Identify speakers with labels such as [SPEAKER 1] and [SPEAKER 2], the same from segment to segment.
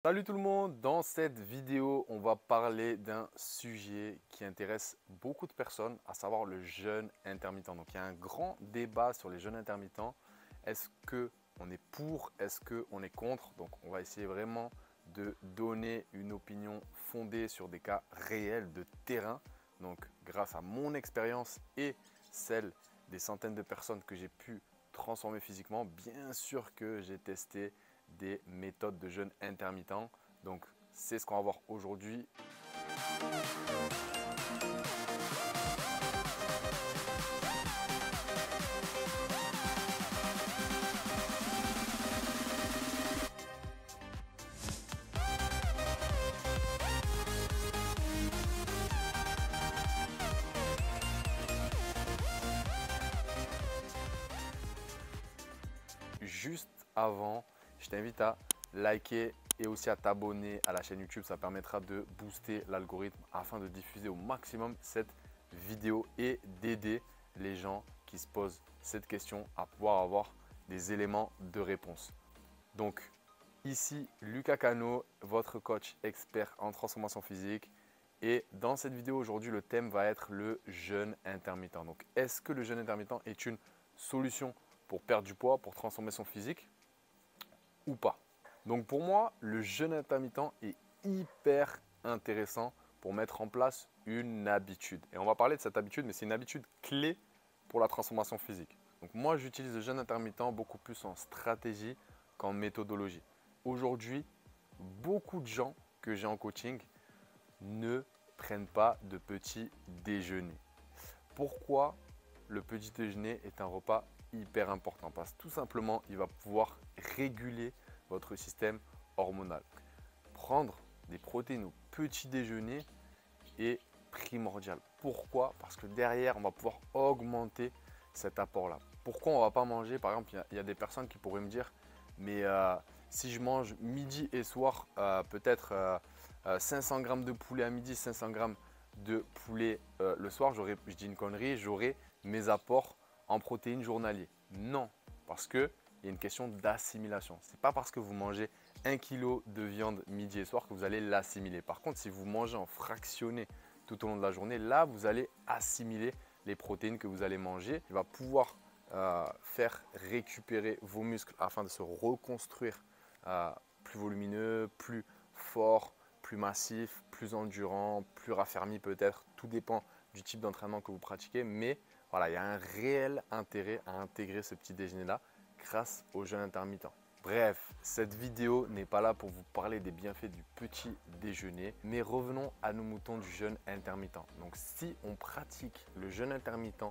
[SPEAKER 1] Salut tout le monde, dans cette vidéo, on va parler d'un sujet qui intéresse beaucoup de personnes, à savoir le jeûne intermittent. Donc il y a un grand débat sur les jeûnes intermittents. Est-ce qu'on est pour? Est-ce qu'on est contre? Donc on va essayer vraiment de donner une opinion fondée sur des cas réels de terrain. Donc grâce à mon expérience et celle des centaines de personnes que j'ai pu transformer physiquement, bien sûr que j'ai testé des méthodes de jeûne intermittent. Donc, c'est ce qu'on va voir aujourd'hui. Juste avant, je t'invite à liker et aussi à t'abonner à la chaîne YouTube. Ça permettra de booster l'algorithme afin de diffuser au maximum cette vidéo et d'aider les gens qui se posent cette question à pouvoir avoir des éléments de réponse. Donc ici Lucas Cano, votre coach expert en transformation physique. Et dans cette vidéo aujourd'hui, le thème va être le jeûne intermittent. Donc est-ce que le jeûne intermittent est une solution pour perdre du poids, pour transformer son physique ou pas? Donc pour moi, le jeûne intermittent est hyper intéressant pour mettre en place une habitude. Et on va parler de cette habitude, mais c'est une habitude clé pour la transformation physique. Donc moi, j'utilise le jeûne intermittent beaucoup plus en stratégie qu'en méthodologie. Aujourd'hui, beaucoup de gens que j'ai en coaching ne prennent pas de petit déjeuner. Pourquoi le petit déjeuner est un repas hyper important? Parce que tout simplement, il va pouvoir réguler votre système hormonal. Prendre des protéines au petit déjeuner est primordial. Pourquoi? Parce que derrière, on va pouvoir augmenter cet apport-là. Pourquoi on ne va pas manger? Par exemple, il y a des personnes qui pourraient me dire, mais si je mange midi et soir, peut-être 500 grammes de poulet à midi, 500 grammes de poulet le soir, je dis une connerie, j'aurai mes apports en protéines journaliers. Non, parce qu'il y a une question d'assimilation. Ce n'est pas parce que vous mangez 1 kg de viande midi et soir que vous allez l'assimiler. Par contre, si vous mangez en fractionné tout au long de la journée, là, vous allez assimiler les protéines que vous allez manger. Il va pouvoir faire récupérer vos muscles afin de se reconstruire plus volumineux, plus fort, plus massif, plus endurant, plus raffermi peut-être. Tout dépend du type d'entraînement que vous pratiquez. Mais voilà, il y a un réel intérêt à intégrer ce petit déjeuner-là grâce au jeûne intermittent. Bref, cette vidéo n'est pas là pour vous parler des bienfaits du petit déjeuner, mais revenons à nos moutons du jeûne intermittent. Donc si on pratique le jeûne intermittent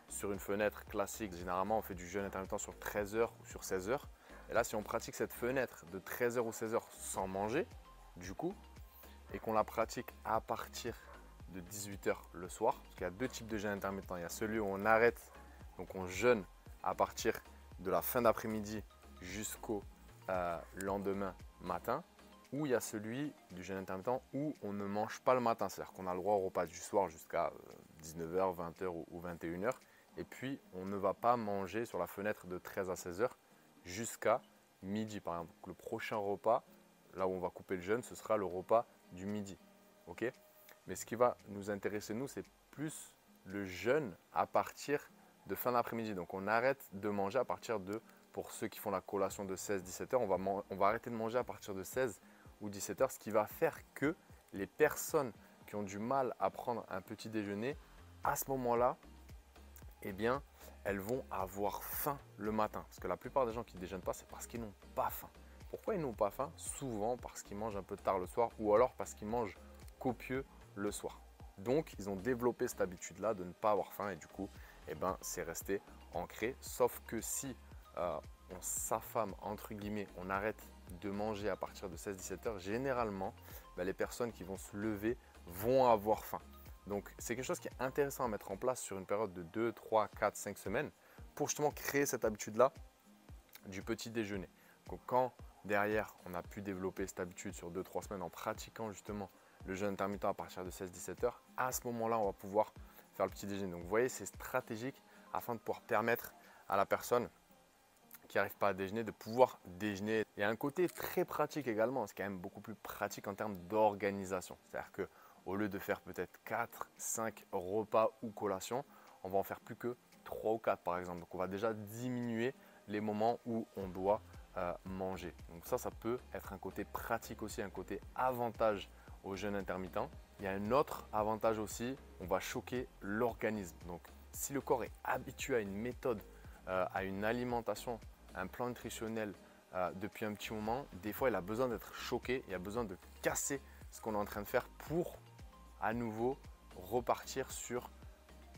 [SPEAKER 1] sur une fenêtre classique, généralement on fait du jeûne intermittent sur 13 heures ou sur 16 heures. Et là, si on pratique cette fenêtre de 13 heures ou 16 heures sans manger, du coup, et qu'on la pratique à partir de 18 heures le soir, parce qu'il y a deux types de jeûne intermittent. Il y a celui où on arrête, donc on jeûne à partir de la fin d'après-midi jusqu'au lendemain matin, ou il y a celui du jeûne intermittent où on ne mange pas le matin, c'est-à-dire qu'on a le droit au repas du soir jusqu'à 19h, 20h ou 21h, et puis on ne va pas manger sur la fenêtre de 13 à 16h jusqu'à midi par exemple. Donc, le prochain repas, là où on va couper le jeûne, ce sera le repas du midi. Ok? Mais ce qui va nous intéresser, nous, c'est plus le jeûne à partir de fin d'après-midi. Donc on arrête de manger à partir de, pour ceux qui font la collation de 16-17 heures, on va arrêter de manger à partir de 16 ou 17 heures, ce qui va faire que les personnes qui ont du mal à prendre un petit déjeuner, à ce moment-là, eh bien, elles vont avoir faim le matin. Parce que la plupart des gens qui ne déjeunent pas, c'est parce qu'ils n'ont pas faim. Pourquoi ils n'ont pas faim? Souvent parce qu'ils mangent un peu tard le soir ou alors parce qu'ils mangent copieux le soir. Donc, ils ont développé cette habitude-là de ne pas avoir faim et du coup, eh ben, c'est resté ancré. Sauf que si on s'affame, entre guillemets, on arrête de manger à partir de 16-17 heures, généralement, ben, les personnes qui vont se lever vont avoir faim. Donc, c'est quelque chose qui est intéressant à mettre en place sur une période de 2, 3, 4, 5 semaines pour justement créer cette habitude-là du petit déjeuner. Donc, quand derrière, on a pu développer cette habitude sur 2-3 semaines en pratiquant justement le jeûne intermittent à partir de 16-17 heures, à ce moment-là, on va pouvoir faire le petit déjeuner. Donc, vous voyez, c'est stratégique afin de pouvoir permettre à la personne qui n'arrive pas à déjeuner de pouvoir déjeuner Il y a un côté très pratique également, c'est quand même beaucoup plus pratique en termes d'organisation. C'est-à-dire qu'au lieu de faire peut-être 4, 5 repas ou collations, on va en faire plus que 3 ou 4 par exemple. Donc on va déjà diminuer les moments où on doit manger. Donc ça peut être un côté pratique aussi, un côté avantage au jeûne intermittent. Il y a un autre avantage aussi, on va choquer l'organisme. Donc si le corps est habitué à une méthode, à une alimentation, à un plan nutritionnel depuis un petit moment, des fois il a besoin d'être choqué, il a besoin de casser ce qu'on est en train de faire pour à nouveau repartir sur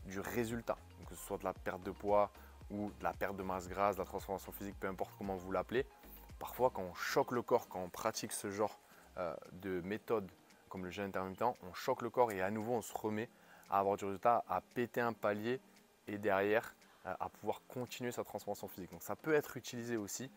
[SPEAKER 1] du résultat. Donc, que ce soit de la perte de poids ou de la perte de masse grasse, de la transformation physique, peu importe comment vous l'appelez. Parfois quand on choque le corps, quand on pratique ce genre de méthode comme le jeûne intermittent, on choque le corps et à nouveau on se remet à avoir du résultat, à péter un palier et derrière à pouvoir continuer sa transformation physique. Donc ça peut être utilisé aussi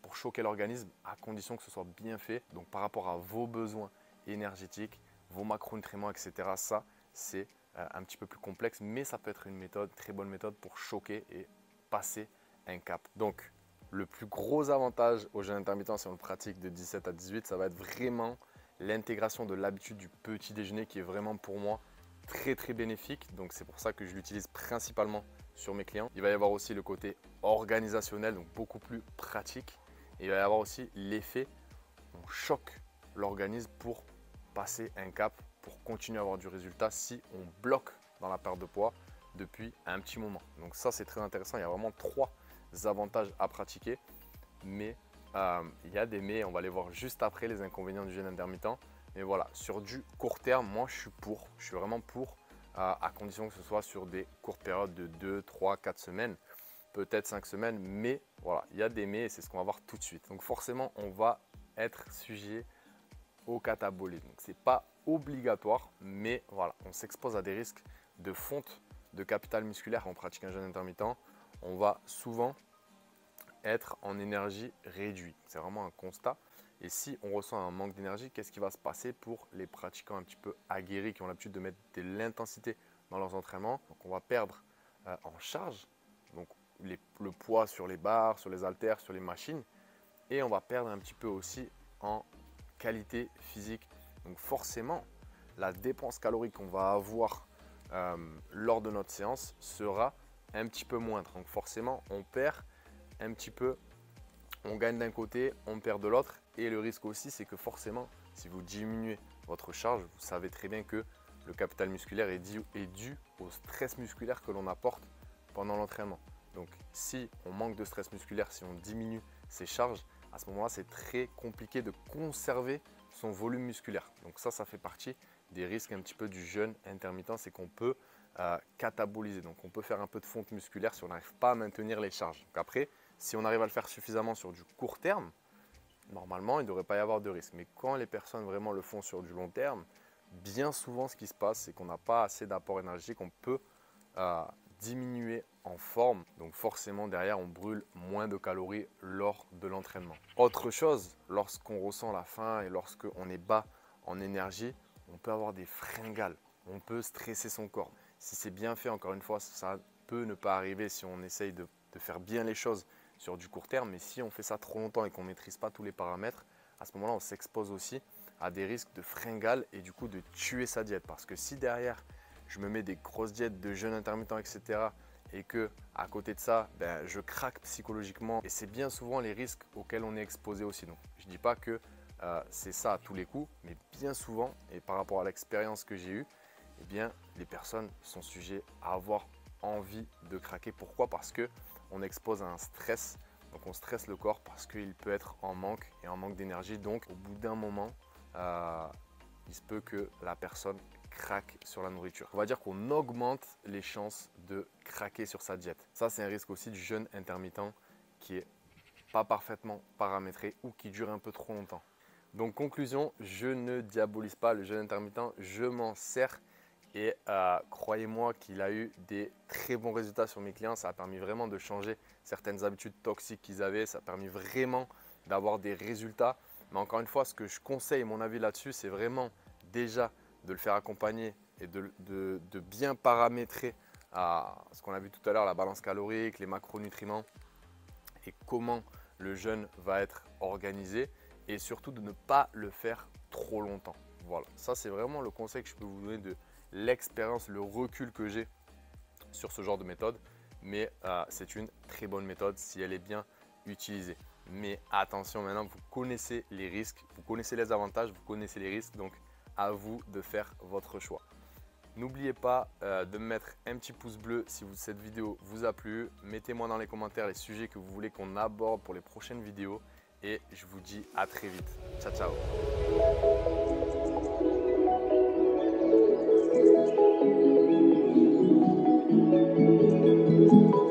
[SPEAKER 1] pour choquer l'organisme à condition que ce soit bien fait. Donc par rapport à vos besoins énergétiques, vos macronutriments, etc. Ça, c'est un petit peu plus complexe, mais ça peut être une méthode, très bonne méthode pour choquer et passer un cap. Donc le plus gros avantage au jeûne intermittent, si on le pratique de 17 à 18, ça va être vraiment l'intégration de l'habitude du petit déjeuner qui est vraiment pour moi très bénéfique. Donc c'est pour ça que je l'utilise principalement sur mes clients. Il va y avoir aussi le côté organisationnel, donc beaucoup plus pratique. Et il va y avoir aussi l'effet, on choque l'organisme pour passer un cap, pour continuer à avoir du résultat si on bloque dans la perte de poids depuis un petit moment. Donc ça c'est très intéressant, il y a vraiment 3 avantages à pratiquer. Mais il y a des mais, on va les voir juste après, les inconvénients du jeûne intermittent. Mais voilà, sur du court terme, moi je suis vraiment pour, à condition que ce soit sur des courtes périodes de 2, 3, 4 semaines, peut-être 5 semaines. Mais voilà, il y a des mais et c'est ce qu'on va voir tout de suite. Donc forcément, on va être sujet au catabolisme. Donc ce n'est pas obligatoire, mais voilà, on s'expose à des risques de fonte de capital musculaire quand on pratique un jeûne intermittent. On va souvent être en énergie réduite. C'est vraiment un constat. Et si on ressent un manque d'énergie, qu'est-ce qui va se passer pour les pratiquants un petit peu aguerris qui ont l'habitude de mettre de l'intensité dans leurs entraînements? Donc on va perdre en charge, donc le poids sur les barres, sur les haltères, sur les machines. Et on va perdre un petit peu aussi en qualité physique. Donc forcément, la dépense calorique qu'on va avoir lors de notre séance sera un petit peu moindre. Donc forcément, on perd un petit peu, on gagne d'un côté, on perd de l'autre. Et le risque aussi, c'est que forcément, si vous diminuez votre charge, vous savez très bien que le capital musculaire est dû au stress musculaire que l'on apporte pendant l'entraînement. Donc si on manque de stress musculaire, si on diminue ses charges, à ce moment-là, c'est très compliqué de conserver son volume musculaire. Donc ça fait partie des risques un petit peu du jeûne intermittent, c'est qu'on peut cataboliser. Donc on peut faire un peu de fonte musculaire si on n'arrive pas à maintenir les charges. Donc après, si on arrive à le faire suffisamment sur du court terme, normalement, il ne devrait pas y avoir de risque. Mais quand les personnes vraiment le font sur du long terme, bien souvent, ce qui se passe, c'est qu'on n'a pas assez d'apport énergétique. On peut diminuer en forme. Donc forcément, derrière, on brûle moins de calories lors de l'entraînement. Autre chose, lorsqu'on ressent la faim et lorsqu'on est bas en énergie, on peut avoir des fringales. On peut stresser son corps. Si c'est bien fait, encore une fois, ça peut ne pas arriver si on essaye de faire bien les choses sur du court terme. Mais si on fait ça trop longtemps et qu'on ne maîtrise pas tous les paramètres, à ce moment-là, on s'expose aussi à des risques de fringales et du coup de tuer sa diète. Parce que si derrière, je me mets des grosses diètes de jeûne intermittent, etc. et que à côté de ça, je craque psychologiquement. Et c'est bien souvent les risques auxquels on est exposé aussi. Donc, je ne dis pas que c'est ça à tous les coups, mais bien souvent, et par rapport à l'expérience que j'ai eue, eh bien, les personnes sont sujets à avoir envie de craquer. Pourquoi? Parce qu'on expose à un stress. Donc on stresse le corps parce qu'il peut être en manque et en manque d'énergie. Donc au bout d'un moment, il se peut que la personne craque sur la nourriture. On va dire qu'on augmente les chances de craquer sur sa diète. Ça, c'est un risque aussi du jeûne intermittent qui est pas parfaitement paramétré ou qui dure un peu trop longtemps. Donc conclusion, je ne diabolise pas le jeûne intermittent, je m'en sers. Et croyez-moi qu'il a eu des très bons résultats sur mes clients. Ça a permis vraiment de changer certaines habitudes toxiques qu'ils avaient. Ça a permis vraiment d'avoir des résultats. Mais encore une fois, ce que je conseille, mon avis là-dessus, c'est vraiment déjà de le faire accompagner et de bien paramétrer à ce qu'on a vu tout à l'heure, la balance calorique, les macronutriments et comment le jeûne va être organisé et surtout de ne pas le faire trop longtemps. Voilà, ça c'est vraiment le conseil que je peux vous donner de l'expérience, le recul que j'ai sur ce genre de méthode. Mais c'est une très bonne méthode si elle est bien utilisée. Mais attention, maintenant vous connaissez les risques, vous connaissez les avantages, vous connaissez les risques, donc à vous de faire votre choix. N'oubliez pas de mettre un petit pouce bleu si cette vidéo vous a plu. Mettez-moi dans les commentaires les sujets que vous voulez qu'on aborde pour les prochaines vidéos. Et je vous dis à très vite. Ciao, ciao.